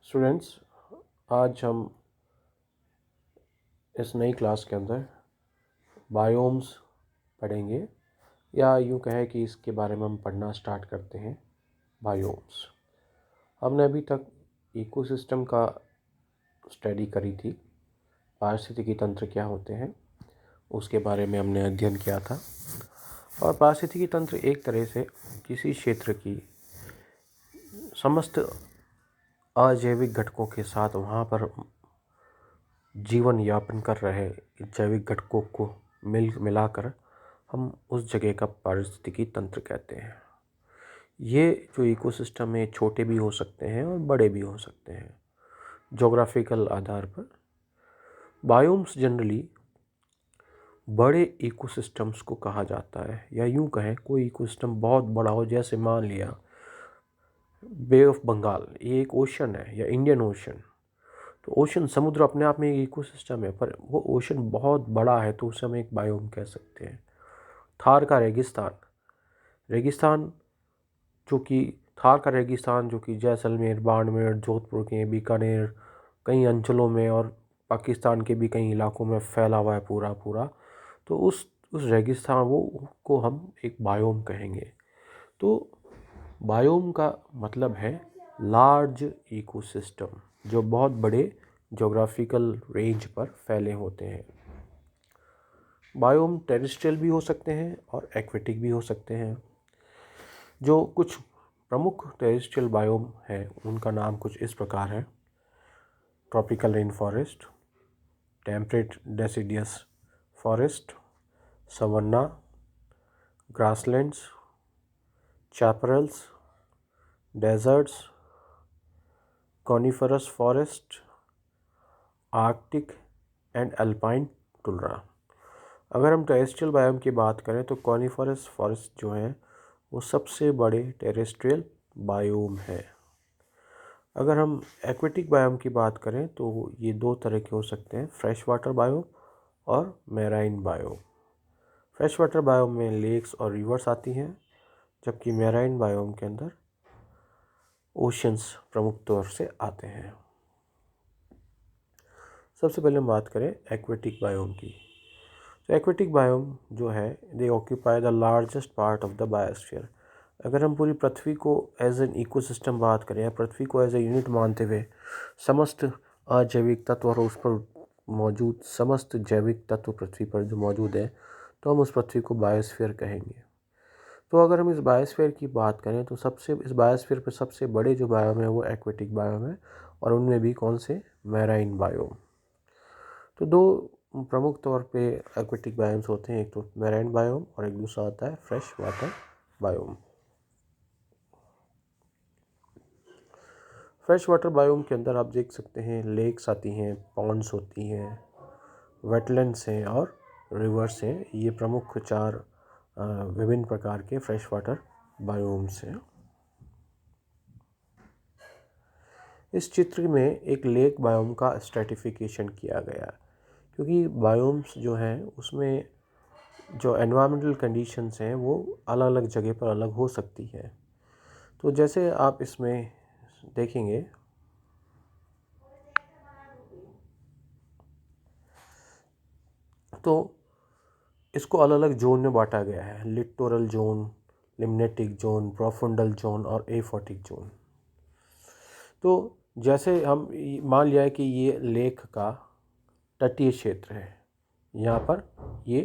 Students, आज हम इस नई क्लास के अंदर बायोम्स पढ़ेंगे, या यूँ कहें कि इसके बारे में हम पढ़ना स्टार्ट करते हैं। बायोम्स हमने अभी तक इकोसिस्टम का स्टडी करी थी। पारिस्थितिकी तंत्र क्या होते हैं उसके बारे में हमने अध्ययन किया था। और पारिस्थितिकी तंत्र एक तरह से किसी क्षेत्र की समस्त अजैविक घटकों के साथ वहाँ पर जीवन यापन कर रहे जैविक घटकों को मिलाकर हम उस जगह का पारिस्थितिकी तंत्र कहते हैं। ये जो इकोसिस्टम है छोटे भी हो सकते हैं और बड़े भी हो सकते हैं ज्योग्राफिकल आधार पर। बायोम्स जनरली बड़े इकोसिस्टम्स को कहा जाता है, या यूँ कहें कोई इकोसिस्टम बहुत बड़ा हो, जैसे मान लिया बे ऑफ बंगाल, ये एक ओशन है, या इंडियन ओशन। तो ओशन समुद्र अपने आप में एक इकोसिस्टम है, पर वो ओशन बहुत बड़ा है तो उसे हम एक बायोम कह सकते हैं। थार का रेगिस्तान थार का रेगिस्तान जो कि जैसलमेर, बाड़मेर, जोधपुर के बीकानेर कई अंचलों में और पाकिस्तान के भी कई इलाकों में फैला हुआ है पूरा। तो उस रेगिस्तान को हम एक बायोम कहेंगे। तो बायोम का मतलब है लार्ज इकोसिस्टम, जो बहुत बड़े ज्योग्राफिकल रेंज पर फैले होते हैं। बायोम टेरेस्ट्रियल भी हो सकते हैं और एक्वेटिक भी हो सकते हैं। जो कुछ प्रमुख टेरेस्ट्रियल बायोम है उनका नाम कुछ इस प्रकार है: tropical rain forest, temperate deciduous forest, savanna, grasslands, chaparrals, deserts, coniferous forest, arctic and alpine tundra. अगर हम टेरेस्ट्रियल बायोम की बात करें तो कॉनिफरस फॉरेस्ट जो है वो सबसे बड़े टेरेस्ट्रियल बायोम है। अगर हम एक्वेटिक बायोम की बात करें तो ये दो तरह के हो सकते हैं: फ्रेश वाटर बायोम और marine biome. Fresh water biome में लेक्स और रिवर्स आती हैं, जबकि मैराइन बायोम के अंदर ओशंस प्रमुख तौर से आते हैं। सबसे पहले हम बात करें एक्वेटिक बायोम की। तो एक्वेटिक बायोम जो है दे occupy the largest part of the biosphere. अगर हम पूरी पृथ्वी को एज एन इकोसिस्टम बात करें, या पृथ्वी को एज ए यूनिट मानते हुए समस्त अजैविक तत्व और उस पर मौजूद समस्त जैविक तत्व पृथ्वी पर जो मौजूद है, तो हम उस पृथ्वी को बायोस्फीयर कहेंगे। तो अगर हम इस बायोस्फीयर की बात करें तो इस बायोस्फीयर पर सबसे बड़े जो बायोम है वो एक्वेटिक बायोम है, और उनमें भी कौन से? Marine biome. तो दो प्रमुख तौर पे एक्वेटिक बायोम्स होते हैं, एक तो मैराइन बायोम और एक दूसरा आता है fresh water biome. Fresh water biome के अंदर आप देख सकते हैं लेक्स आती हैं, पॉन्ड्स होती हैं, वेटलैंड्स हैं और रिवर्स हैं। ये प्रमुख चार विभिन्न प्रकार के फ्रेश वाटर बायोम्स हैं। इस चित्र में एक लेक बायोम का स्ट्रेटिफिकेशन किया गया, क्योंकि बायोम्स जो हैं उसमें जो एनवायरमेंटल कंडीशंस हैं वो अलग अलग जगह पर अलग हो सकती है। तो जैसे आप इसमें देखेंगे तो इसको अलग अलग जोन में बांटा गया है: littoral zone, limnetic zone, profundal zone और एफोटिक जोन। तो जैसे हम मान लिया है कि ये लेक का तटीय क्षेत्र है, यहाँ पर ये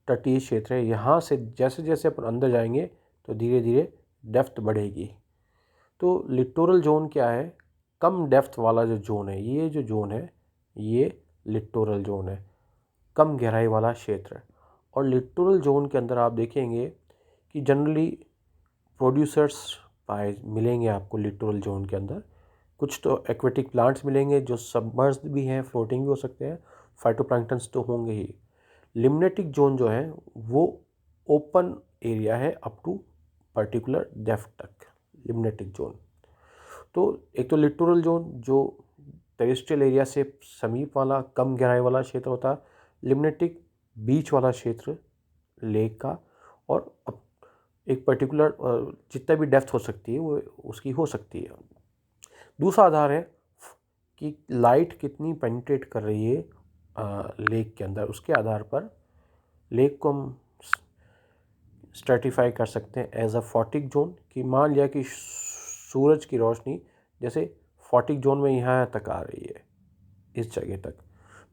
तटीय क्षेत्र है। यहाँ से जैसे जैसे अपन अंदर जाएंगे तो धीरे धीरे डेप्थ बढ़ेगी। तो लिटोरल जोन क्या है? कम डेप्थ वाला जो जोन है, ये जो जोन है ये लिटोरल जोन है, कम गहराई वाला क्षेत्र। और लिटोरल जोन के अंदर आप देखेंगे कि जनरली प्रोड्यूसर्स पाए मिलेंगे आपको लिटोरल जोन के अंदर। कुछ तो एक्वेटिक प्लांट्स मिलेंगे जो सबमर्ज्ड भी हैं, फ्लोटिंग भी हो सकते हैं, फाइटोप्लैंक्टन्स तो होंगे ही। लिम्नेटिक जोन जो है वो ओपन एरिया है अप टू पर्टिकुलर डेप्थ तक, लिम्नेटिक जोन। तो एक तो लिटोरल जोन जो टेरेस्ट्रियल एरिया से समीप वाला कम गहराई वाला क्षेत्र होता है, लिम्नेटिक बीच वाला क्षेत्र लेक का, और एक पर्टिकुलर जितना भी डेप्थ हो सकती है वो उसकी हो सकती है। दूसरा आधार है कि लाइट कितनी पेनिट्रेट कर रही है लेक के अंदर, उसके आधार पर लेक को हम स्ट्रेटिफाई कर सकते हैं एज अ फोटिक जोन। कि मान लिया कि सूरज की रोशनी जैसे फोटिक जोन में यहाँ तक आ रही है, इस जगह तक,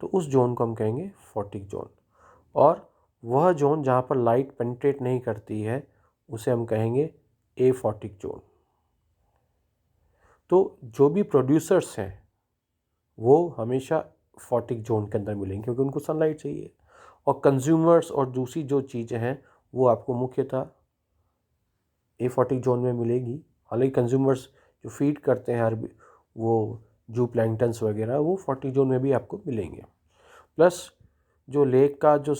तो उस जोन को हम कहेंगे फोटिक जोन। और वह जोन जहाँ पर लाइट पेनिट्रेट नहीं करती है उसे हम कहेंगे ए फोटिक जोन। तो जो भी प्रोड्यूसर्स हैं वो हमेशा फोटिक जोन के अंदर मिलेंगे क्योंकि उनको सनलाइट चाहिए। और कंज्यूमर्स और दूसरी जो चीज़ें हैं वो आपको मुख्यतः ए फोटिक जोन में मिलेगी। हालांकि कंज्यूमर्स जो फीड करते हैं वो जू प्लैंक्टन्स वगैरह वो फोटिक जोन में भी आपको मिलेंगे। प्लस जो लेक का जो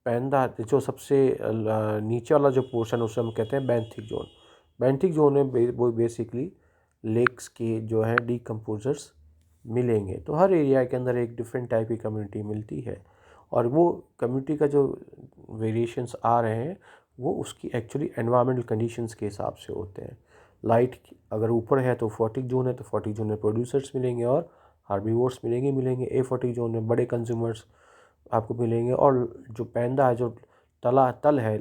पैंदा जो सबसे नीचे वाला जो पोर्शन उसे हम कहते हैं बेंथिक जोन। बेंथिक जोन में वो बेसिकली लेक्स के जो है डीकम्पोजर्स मिलेंगे। तो हर एरिया के अंदर एक डिफरेंट टाइप की कम्युनिटी मिलती है और वो कम्युनिटी का जो वेरिएशंस आ रहे हैं वो उसकी एक्चुअली एनवायरमेंटल कंडीशंस के हिसाब से होते हैं। लाइट अगर ऊपर है तो फोटिक जोन है, तो फोटिक जोन में प्रोड्यूसर्स मिलेंगे और हार्बीवोर्स मिलेंगे। ए फोटिक जोन में बड़े कंज्यूमर्स आपको मिलेंगे और जो पैंदा है, जो तल है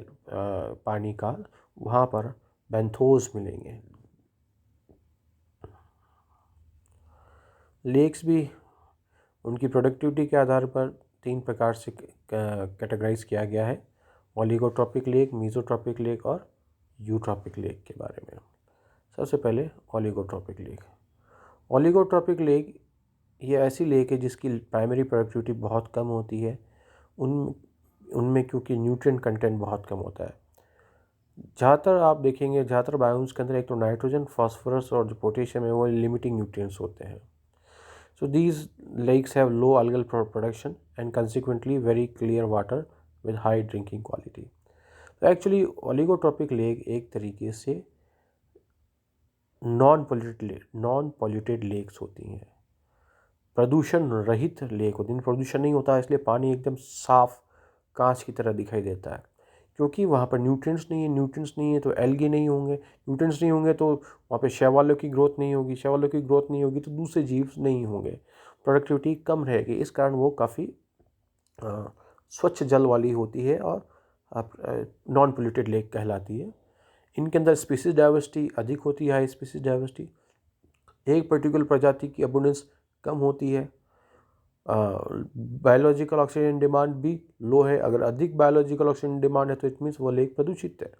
पानी का, वहाँ पर बेंथोस मिलेंगे। लेक्स भी उनकी प्रोडक्टिविटी के आधार पर 3 प्रकार से कैटेगराइज किया गया है: ओलिगोट्रॉपिक लेक, मीजोट्रॉपिक लेक और यूट्रॉपिक लेक के बारे में। सबसे पहले ओलिगोट्रॉपिक लेक। ओलिगोट्रॉपिक लेक ये ऐसी लेक है जिसकी प्राइमरी प्रोडक्टिविटी बहुत कम होती है। उनमें क्योंकि न्यूट्रिएंट कंटेंट बहुत कम होता है। ज़्यादातर आप देखेंगे, ज़्यादातर बायोम्स के अंदर एक तो नाइट्रोजन, फास्फोरस और जो पोटेशियम है वो लिमिटिंग न्यूट्रिएंट्स होते हैं। So these lakes have low algal production and consequently very clear water with high drinking quality. तो एक्चुअली ओलिगोट्रॉपिक लेक एक तरीके से नॉन पॉल्यूटेड लेक्स होती हैं, प्रदूषण रहित लेक होती हैं। प्रदूषण नहीं होता इसलिए पानी एकदम साफ कांच की तरह दिखाई देता है क्योंकि वहाँ पर न्यूट्रिएंट्स नहीं है तो एल्गी नहीं होंगे, न्यूट्रिएंट्स नहीं होंगे तो वहाँ पे शैवालों की ग्रोथ नहीं होगी, तो दूसरे जीव नहीं होंगे, प्रोडक्टिविटी कम रहेगी। इस कारण वो काफ़ी स्वच्छ जल वाली होती है और नॉन पोल्यूटेड लेक कहलाती है। इनके अंदर स्पीसीज डाइवर्सिटी अधिक होती है, हाई स्पीसीज डाइवर्सिटी। एक पर्टिकुलर प्रजाति की अबुंडेंस कम होती है। बायोलॉजिकल ऑक्सीजन डिमांड भी लो है। अगर अधिक बायोलॉजिकल ऑक्सीजन डिमांड है तो इट मीन्स वो लेक प्रदूषित है।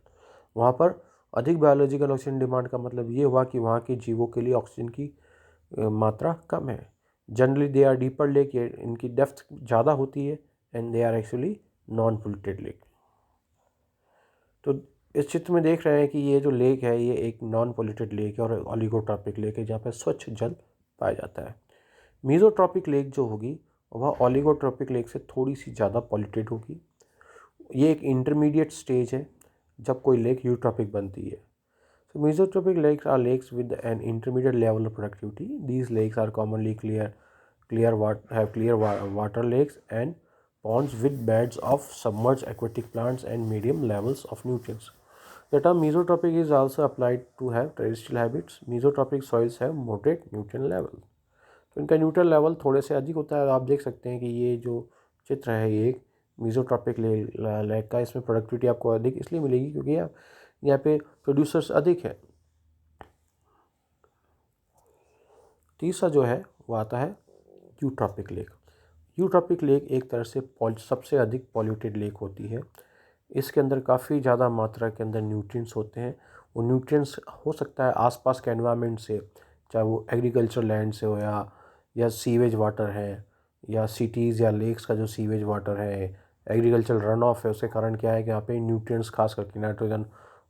वहाँ पर अधिक बायोलॉजिकल ऑक्सीजन डिमांड का मतलब ये हुआ कि वहाँ के जीवों के लिए ऑक्सीजन की मात्रा कम है। Generally they are deeper lake, इनकी डेप्थ ज़्यादा होती है and they are actually non polluted lake. तो इस चित्र में देख रहे हैं कि ये जो लेक है ये एक नॉन पोल्यूटेड लेक है और ओलिगोट्रॉपिक लेक है जहाँ पर स्वच्छ जल पाया जाता है। मीजोट्रॉपिक लेक जो होगी वह ओलिगोट्रॉपिक लेक से थोड़ी सी ज़्यादा पॉल्यूटेड होगी। ये एक इंटरमीडिएट स्टेज है जब कोई लेक यूट्रॉपिक बनती है। So mesotropic lakes are lakes with an intermediate level of productivity. These lakes are commonly clear water lakes and ponds with beds of submerged aquatic plants and medium levels of nutrients. The term mesotropic is also applied to have terrestrial habits. Mesotropic soils have moderate nutrient level. तो इनका neutral level थोड़े से अधिक होता है। आप देख सकते हैं कि ये जो चित्र है ये एक मीजोट्रॉपिक लेक का, इसमें प्रोडक्टिविटी आपको अधिक इसलिए मिलेगी क्योंकि यहाँ पे प्रोड्यूसर्स अधिक है। तीसरा जो है वो आता है यूट्रॉपिक लेक। यूट्रॉपिक लेक एक तरह से सबसे अधिक पॉल्यूटेड लेक होती है। इसके अंदर काफ़ी ज़्यादा मात्रा के अंदर न्यूट्रिएंट्स होते हैं। वो न्यूट्रिएंट्स हो सकता है आसपास के एनवायरनमेंट से, चाहे वो एग्रीकल्चर लैंड से हो या सीवेज वाटर है या सिटीज़ या लेक्स का जो सीवेज वाटर है, एग्रीकल्चर रन ऑफ है, उसके कारण क्या है कि यहाँ पे न्यूट्रिएंट्स खास करके नाइट्रोजन,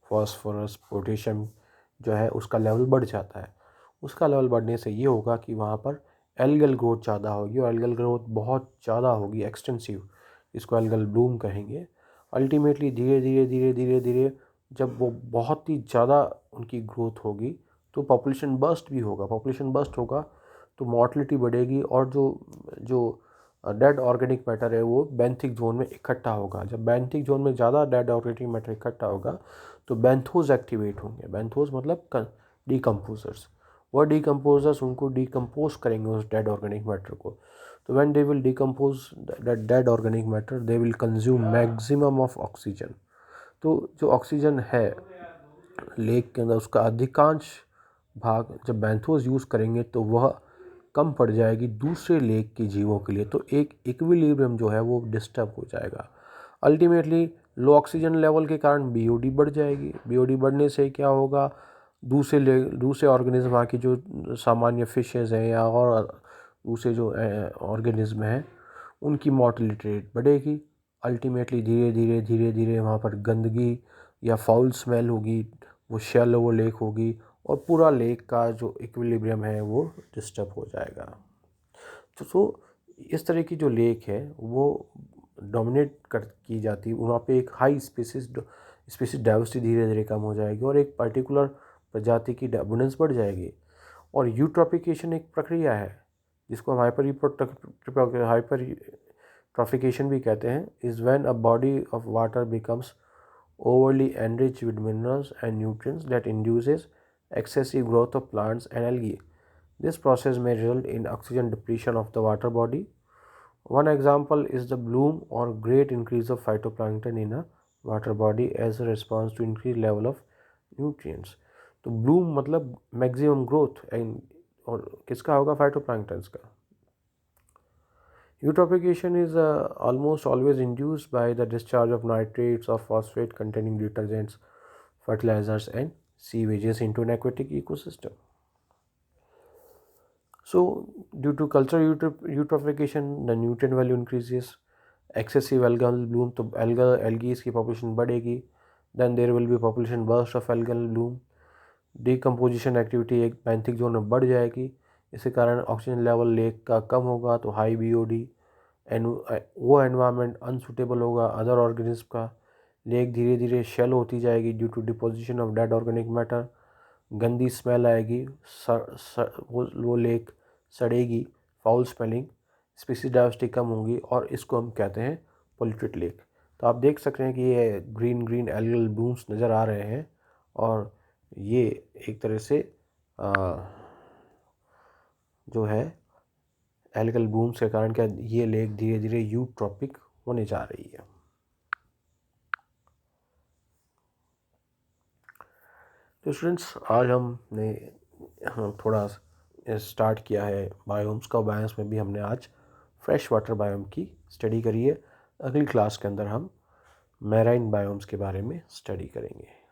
फास्फोरस, पोटेशियम जो है उसका लेवल बढ़ जाता है। उसका लेवल बढ़ने से ये होगा कि वहाँ पर एल्गल ग्रोथ ज़्यादा होगी और एल्गल ग्रोथ बहुत ज़्यादा होगी, एक्सटेंसिव, इसको एल्गल ब्लूम कहेंगे। अल्टीमेटली धीरे धीरे जब वो बहुत ही ज़्यादा उनकी ग्रोथ होगी तो पॉपुलेशन बर्स्ट होगा तो मॉर्टलिटी बढ़ेगी और जो डेड ऑर्गेनिक मैटर है वो बेंथिक जोन में इकट्ठा होगा। जब बेंथिक जोन में ज़्यादा डेड ऑर्गेनिक मैटर इकट्ठा होगा तो बेंथोस एक्टिवेट होंगे। बेंथोस मतलब डीकम्पोजर्स, वह डिकम्पोजर्स उनको डिकम्पोज करेंगे उस डेड ऑर्गेनिक मैटर को। तो when they will decompose that dead organic matter they will consume maximum of oxygen. तो जो ऑक्सीजन है लेक के अंदर उसका अधिकांश भाग जब बैंथोस यूज़ करेंगे तो वह कम पड़ जाएगी दूसरे लेक के जीवों के लिए। तो एक इक्विलिब्रियम जो है वो डिस्टर्ब हो जाएगा। अल्टीमेटली लो ऑक्सीजन लेवल के कारण बीओडी बढ़ जाएगी। बीओडी बढ़ने से क्या होगा, दूसरे ऑर्गेनिज्म वहाँ की जो सामान्य फिशेज़ हैं या और दूसरे जो ऑर्गेनिज्म हैं उनकी मॉर्टेलिटी रेट बढ़ेगी। अल्टीमेटली धीरे धीरे वहाँ पर गंदगी या फाउल स्मेल होगी, वो शैलो लेक होगी और पूरा लेक का जो इक्विलिब्रियम है वो डिस्टर्ब हो जाएगा। तो इस तरह की जो लेक है वो डोमिनेट की जाती है, वहाँ पे एक हाई स्पीसीज डाइवर्सिटी धीरे धीरे कम हो जाएगी और एक पर्टिकुलर प्रजाति की अबंडेंस बढ़ जाएगी। और यूट्रॉफिकेशन एक प्रक्रिया है जिसको हम हाइपरट्रॉफिकेशन भी कहते हैं, is when a body of water becomes overly enriched with minerals and nutrients that induces excessive growth of plants and algae. This process may result in oxygen depletion of the water body. One example is the bloom or great increase of phytoplankton in a water body as a response to increased level of nutrients. तो bloom मतलब maximum growth और किसका होगा, phytoplanktons का। Eutrophication is almost always induced by the discharge of nitrates or phosphate containing detergents, fertilizers and sewages into an aquatic ecosystem. So due to cultural eutrophication the nutrient value increases, excessive algal bloom तो algae की population बढ़ेगी, then there will be population burst of algal bloom, decomposition activity एक Pethick zone में बढ़ जाएगी, इसके कारण oxygen level lake का कम होगा तो हाई बीओडी वो एनवायरनमेंट अनसूटेबल होगा अदर ऑर्गेनिज्म का। लेक धीरे धीरे शेल होती जाएगी due to deposition of dead organic matter, गंदी स्मेल आएगी, वो लेक सड़ेगी, फाउल स्मेलिंग, स्पीसीज डाइवर्सिटी कम होगी और इसको हम कहते हैं पोल्यूटेड लेक। तो आप देख सकते हैं कि ये ग्रीन एल्गल ब्लूम्स नज़र आ रहे हैं और ये एक तरह से जो है एल्गल ब्लूम्स के कारण क्या ये लेक धीरे धीरे यूट्रॉपिक होने जा रही है। तो स्टूडेंट्स आज हमने थोड़ा स्टार्ट किया है बायोम्स का। बायोम्स में भी हमने आज फ्रेश वाटर बायोम की स्टडी करी है। अगली क्लास के अंदर हम मैराइन बायोम्स के बारे में स्टडी करेंगे।